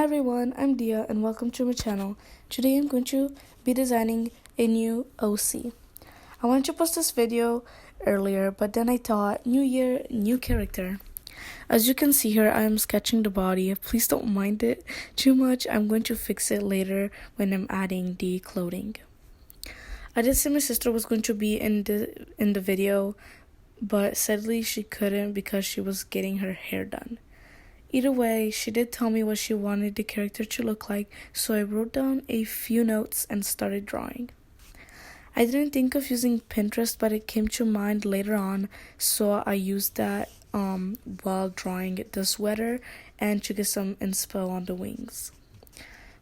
Hi everyone, I'm Dea and welcome to my channel. Today I'm going to be designing a new OC. I wanted to post this video earlier, but then I thought, new year, new character. As you can see here, I am sketching the body. Please don't mind it too much. I'm going to fix it later when I'm adding the clothing. I did say my sister was going to be in the video, but sadly she couldn't because she was getting her hair done. Either way, she did tell me what she wanted the character to look like, so I wrote down a few notes and started drawing. I didn't think of using Pinterest, but it came to mind later on, so I used that while drawing the sweater and to get some inspo on the wings.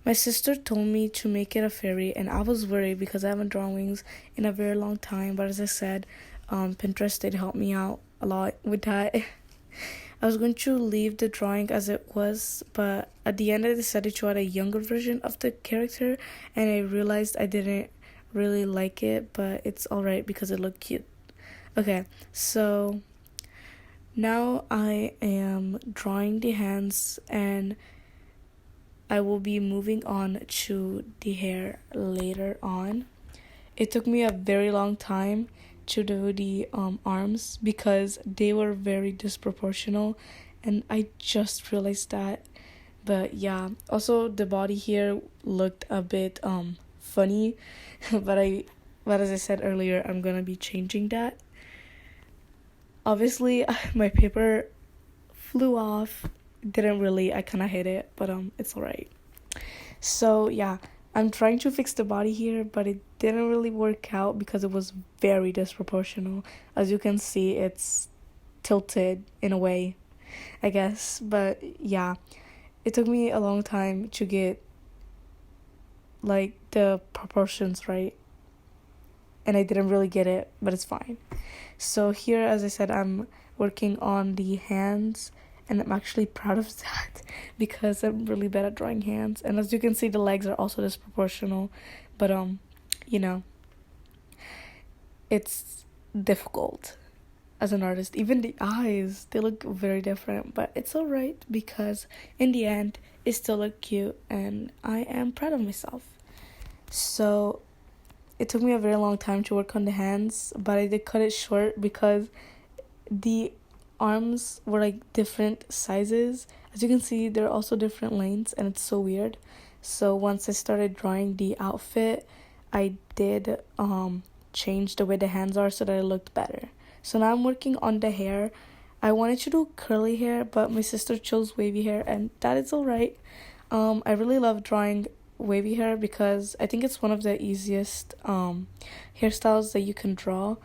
My sister told me to make it a fairy, and I was worried because I haven't drawn wings in a very long time, but as I said, Pinterest did help me out a lot with that. I was going to leave the drawing as it was, but at the end I decided to add a younger version of the character, and I realized I didn't really like it, but it's alright because it looked cute. Okay, so now I am drawing the hands, and I will be moving on to the hair later on. It took me a very long time to do the arms because they were very disproportional, and I just realized that. But yeah, also the body here looked a bit funny, but as I said earlier, I'm gonna be changing that. Obviously my paper flew off. I kind of hit it, but it's alright. So yeah, I'm trying to fix the body here, but it didn't really work out because it was very disproportional. As you can see, it's tilted in a way, I guess. But yeah, it took me a long time to get like the proportions right, and I didn't really get it, but it's fine. So here, as I said, I'm working on the hands, and I'm actually proud of that because I'm really bad at drawing hands. And as you can see, the legs are also disproportional, but it's difficult as an artist. Even the eyes, they look very different, but it's alright because in the end it still looked cute, and I am proud of myself. So it took me a very long time to work on the hands, but I did cut it short because the arms were like different sizes. As you can see, they're also different lengths, and it's so weird. So once I started drawing the outfit, I did change the way the hands are so that it looked better. So now I'm working on the hair. I wanted to do curly hair, but my sister chose wavy hair, and that is alright. I really love drawing wavy hair because I think it's one of the easiest hairstyles that you can draw.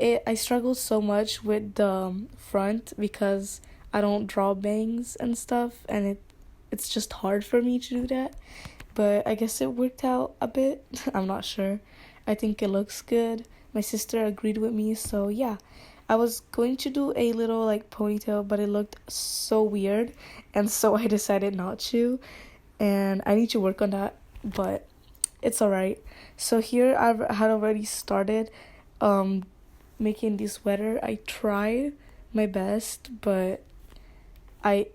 I struggle so much with the front because I don't draw bangs and stuff, and it's just hard for me to do that. But I guess it worked out a bit. I'm not sure. I think it looks good. My sister agreed with me, so yeah. I was going to do a little like ponytail, but it looked so weird, and so I decided not to. And I need to work on that, but it's alright. So here I had already started making the sweater. I tried my best, but I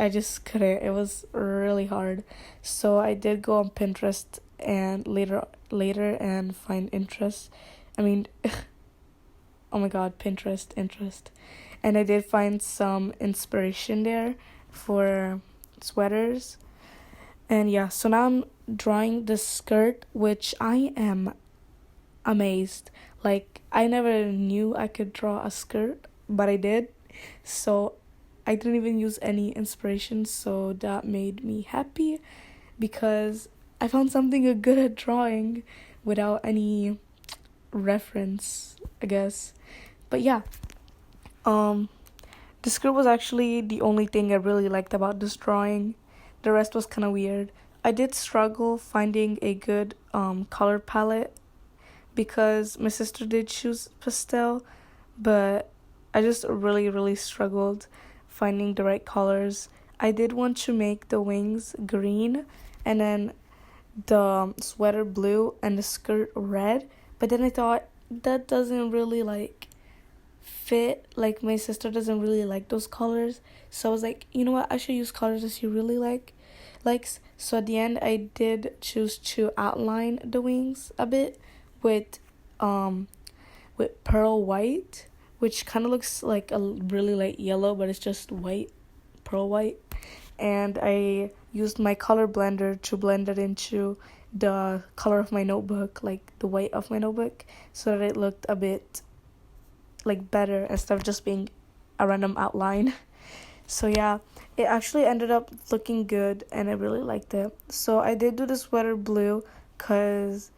just couldn't. It was really hard. So I did go on Pinterest and later and find interest. Oh my god, Pinterest interest. And I did find some inspiration there for sweaters. And yeah, so now I'm drawing the skirt, which I am amazed. Like, I never knew I could draw a skirt, but I did. So I didn't even use any inspiration, so that made me happy because I found something good at drawing without any reference, I guess. But yeah, the skirt was actually the only thing I really liked about this drawing. The rest was kind of weird. I did struggle finding a good color palette because my sister did choose pastel, but I just really struggled finding the right colors. I did want to make the wings green and then the sweater blue and the skirt red, but then I thought that doesn't really like fit. Like, my sister doesn't really like those colors, so I was like, you know what, I should use colors that she really likes. So at the end, I did choose to outline the wings a bit with um pearl white, which kind of looks like a really light yellow, but it's just white, pearl white. And I used my color blender to blend it into the color of my notebook, like the white of my notebook, so that it looked a bit like better instead of just being a random outline. So yeah, it actually ended up looking good and I really liked it. So I did do the sweater blue because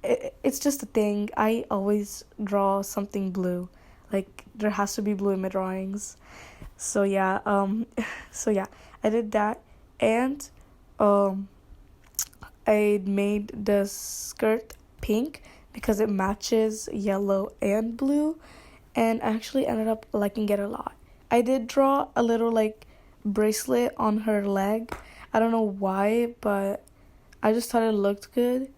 it's just a thing. I always draw something blue. Like, there has to be blue in my drawings. So yeah, I did that. And I made the skirt pink because it matches yellow and blue, and I actually ended up liking it a lot. I did draw a little like bracelet on her leg. I don't know why, but I just thought it looked good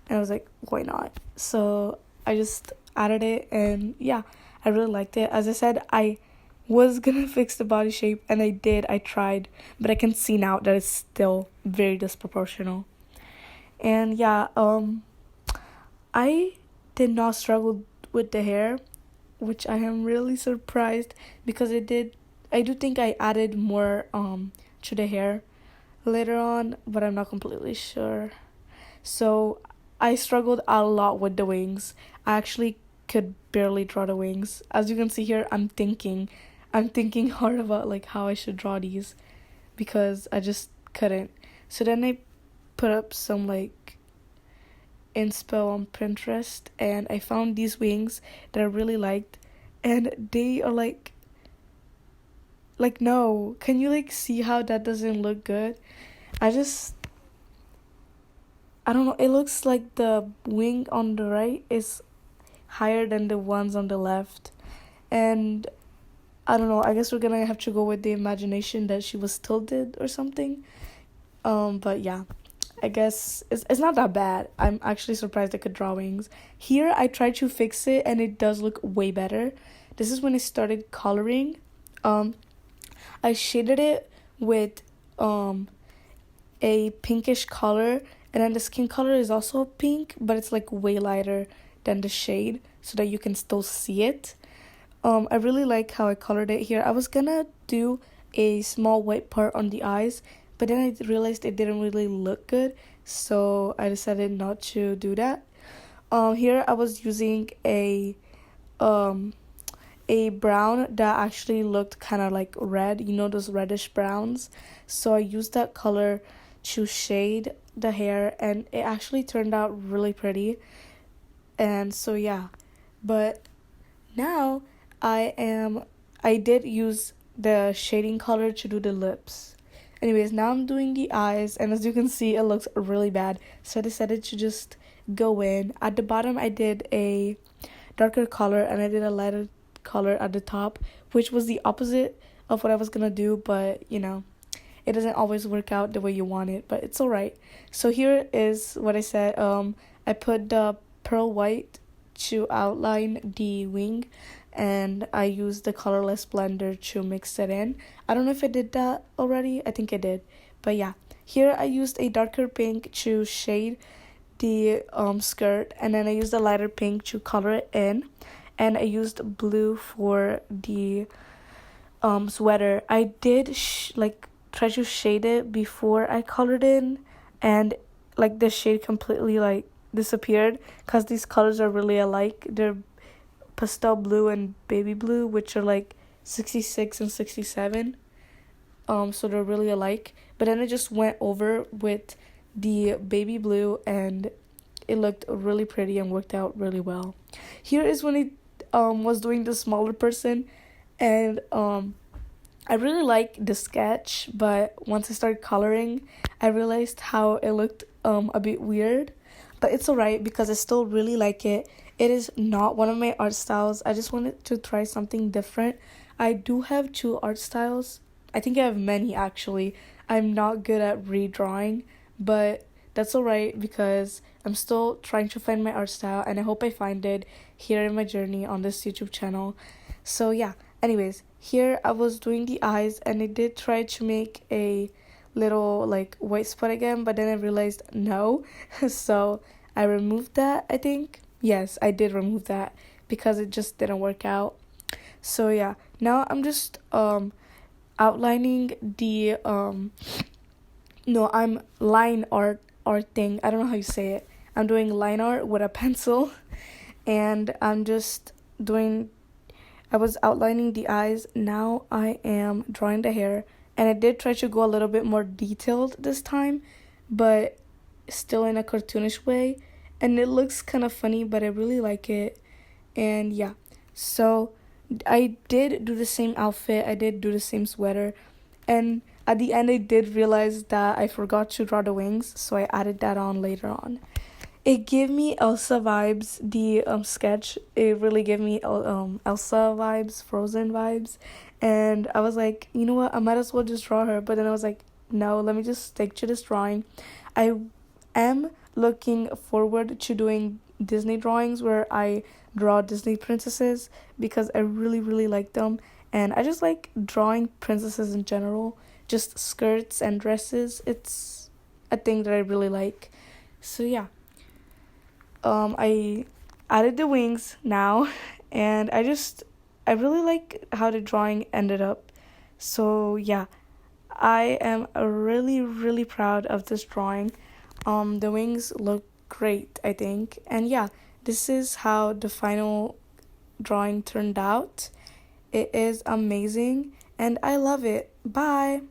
and I was like, why not? So I just added it, and yeah, I really liked it. As I said, I was gonna fix the body shape, and I did. I tried, but I can see now that it's still very disproportional. And yeah, I did not struggle with the hair, which I am really surprised because I do think I added more to the hair later on, but I'm not completely sure. So I struggled a lot with the wings. I actually could barely draw the wings. As you can see here, I'm thinking hard about like how I should draw these because I just couldn't. So then I put up some like inspo on Pinterest, and I found these wings that I really liked, and they are like no, can you like see how that doesn't look good? I just I don't know, it looks like the wing on the right is higher than the ones on the left, and I don't know, I guess we're gonna have to go with the imagination that she was tilted or something. But yeah, I guess it's not that bad. I'm actually surprised I could draw wings. Here, I tried to fix it, and it does look way better. This is when I started coloring. I shaded it with a pinkish color, and then the skin color is also pink, but it's like way lighter than the shade, so that you can still see it. I really like how I colored it here. I was gonna do a small white part on the eyes, but then I realized it didn't really look good, so I decided not to do that. Here I was using a brown that actually looked kind of like red, you know, those reddish browns. So I used that color to shade the hair, and it actually turned out really pretty. And so yeah, but now I did use the shading color to do the lips. Anyways, now I'm doing the eyes, and as you can see, it looks really bad. So I decided to just go in. At the bottom, I did a darker color, and I did a lighter color at the top, which was the opposite of what I was gonna do, but you know, it doesn't always work out the way you want it, but it's alright. So here is what I said. I put the pearl white to outline the wing, and I used the colorless blender to mix it in. I don't know if I did that already. I think I did. But yeah, here I used a darker pink to shade the skirt, and then I used a lighter pink to color it in, and I used blue for the sweater. I did try to shade it before I colored in, and like the shade completely like disappeared because these colors are really alike. They're pastel blue and baby blue, which are like 66 and 67. So they're really alike. But then I just went over with the baby blue, and it looked really pretty and worked out really well. Here is when it was doing the smaller person, and I really like the sketch, but once I started coloring, I realized how it looked a bit weird. But it's alright because I still really like it. It is not one of my art styles. I just wanted to try something different. I do have 2 art styles. I think I have many actually. I'm not good at redrawing, but that's alright because I'm still trying to find my art style, and I hope I find it here in my journey on this YouTube channel. So yeah, anyways, here I was doing the eyes and I did try to make a little like white spot again, but then I realized no. So I removed that, I think. Yes, I did remove that because it just didn't work out. So yeah, now I'm just outlining the no, I'm line art thing. I don't know how you say it. I'm doing line art with a pencil and I'm just doing I was outlining the eyes. Now I am drawing the hair and I did try to go a little bit more detailed this time, but still in a cartoonish way, and it looks kind of funny, but I really like it. And yeah, so I did do the same outfit, I did do the same sweater, and at the end I did realize that I forgot to draw the wings, so I added that on later on. It gave me Elsa vibes, the sketch. It really gave me Elsa vibes, Frozen vibes. And I was like, you know what, I might as well just draw her. But then I was like, no, let me just stick to this drawing. I am looking forward to doing Disney drawings where I draw Disney princesses because I really, really like them. And I just like drawing princesses in general, just skirts and dresses. It's a thing that I really like. So yeah, I added the wings now, and I really like how the drawing ended up. So yeah, I am really, really proud of this drawing. The wings look great, I think. And yeah, this is how the final drawing turned out. It is amazing and I love it. Bye.